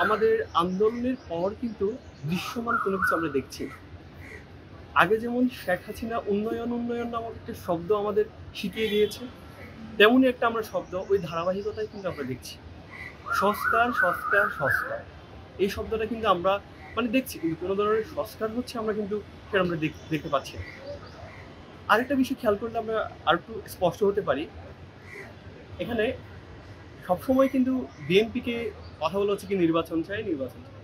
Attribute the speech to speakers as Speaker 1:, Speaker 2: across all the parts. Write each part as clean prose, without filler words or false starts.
Speaker 1: আমাদের আন্দোলনের পর কিন্তু দৃশ্যমান কোনো কিছু আমরা দেখছি না। আগে যেমন শেখ হাসিনা উন্নয়ন উন্নয়ন নামক একটা শব্দ আমাদের শিখিয়ে দিয়েছে, তেমনই একটা আমরা শব্দ ওই ধারাবাহিকতায় কিন্তু আমরা দেখছি। সংস্কার সংস্কার সংস্কার, এই শব্দটা কিন্তু আমরা মানে দেখছি, কিন্তু কোনো ধরনের সংস্কার হচ্ছে আমরা কিন্তু সেটা আমরা দেখতে পাচ্ছি না। আরেকটা বিষয় খেয়াল করলে আমরা আর একটু স্পষ্ট হতে পারি। এখানে সবসময় কিন্তু বিএনপিকে কথা বলা হচ্ছে কি নির্বাচন চাই নির্বাচন চাই।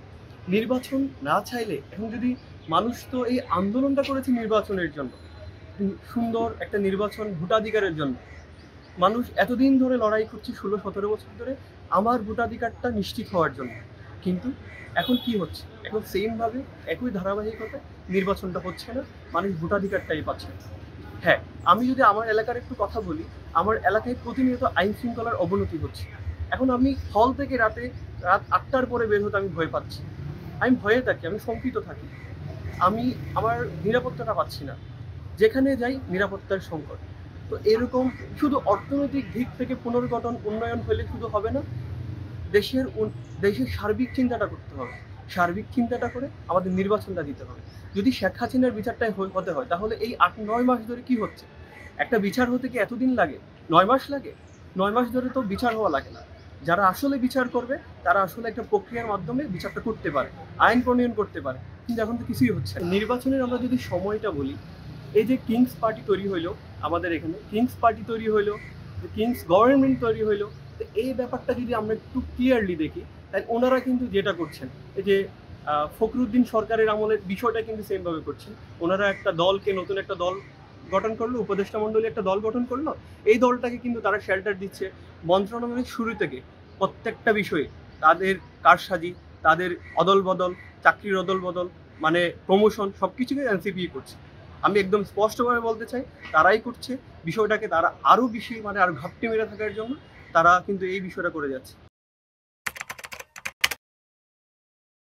Speaker 1: নির্বাচন না চাইলে এখন যদি মানুষ তো এই আন্দোলনটা করেছে নির্বাচনের জন্য, সুন্দর একটা নির্বাচন ভোটাধিকারের জন্য। মানুষ এতদিন ধরে লড়াই করছে 16-17 বছর ধরে আমার ভোটাধিকারটা নিশ্চিত হওয়ার জন্য। কিন্তু এখন কি হচ্ছে, এখন সেমভাবে একই ধারাবাহিকতায় নির্বাচনটা হচ্ছে না, মানুষ ভোটাধিকারটাই পাচ্ছে না। হ্যাঁ, আমি যদি আমার এলাকার একটু কথা বলি, আমার এলাকায় প্রতিনিয়ত আইন শৃঙ্খলার অবনতি হচ্ছে। এখন আমি হল থেকে রাত 8টার পরে বের হতে আমি ভয় পাচ্ছি। আমি ভয়ে থাকি, আমি শঙ্কিত থাকি। আমি আমার নিরাপত্তাটা পাচ্ছি না। যেখানে যাই নিরাপত্তার সংকট। তো এরকম শুধু অর্থনৈতিক দিক থেকে পুনর্গঠন উন্নয়ন হলে শুধু হবে না, দেশের দেশের সার্বিক চিন্তাটা করতে হবে। সার্বিক চিন্তাটা করে আমাদের নির্বাচনটা দিতে হবে। যদি শেখ হাসিনার বিচারটাই হতে হয়, তাহলে এই 8-9 মাস ধরে কি হচ্ছে? একটা বিচার হতে কি এতদিন লাগে? 9 মাস লাগে? 9 মাস ধরে তো বিচার হওয়া লাগে না। যারা আসলে বিচার করবে, তারা আসলে একটা প্রক্রিয়ার মাধ্যমে বিচারটা করতে পারে, আইন প্রণয়ন করতে পারে। কিন্তু এখন তো কিছুই হচ্ছে না। নির্বাচনের আমরা যদি সময়টা বলি, এই যে কিংস পার্টি তৈরি হইলো, আমাদের এখানে কিংস পার্টি তৈরি হইলো, কিংস গভর্নমেন্ট তৈরি হইলো। তো এই ব্যাপারটা যদি আমরা একটু ক্লিয়ারলি দেখি, তাই ওনারা কিন্তু যেটা করছেন, এই যে ফখরুদ্দিন সরকারের আমলের বিষয়টা কিন্তু সেমভাবে করছেন। ওনারা একটা দলকে, নতুন একটা দল গঠন করলো, উপদেষ্টা মণ্ডলী একটা দল গঠন করলো। এই দলটাকে কিন্তু তারা শেল্টার দিচ্ছে মন্ত্রণালয়ের শুরু থেকে প্রত্যেকটা বিষয়ে। তাদের কারসাজি, তাদের অদল বদল, চাকরির অদল বদল, মানে প্রমোশন, সব কিছুকে এনসিপি করছে। আমি একদম স্পষ্টভাবে বলতে চাই, তারাই করছে। বিষয়টাকে তারা আরও বেশি মানে আরও ঘাপটি মেরে থাকার জন্য তারা কিন্তু এই বিষয়টা করে যাচ্ছে।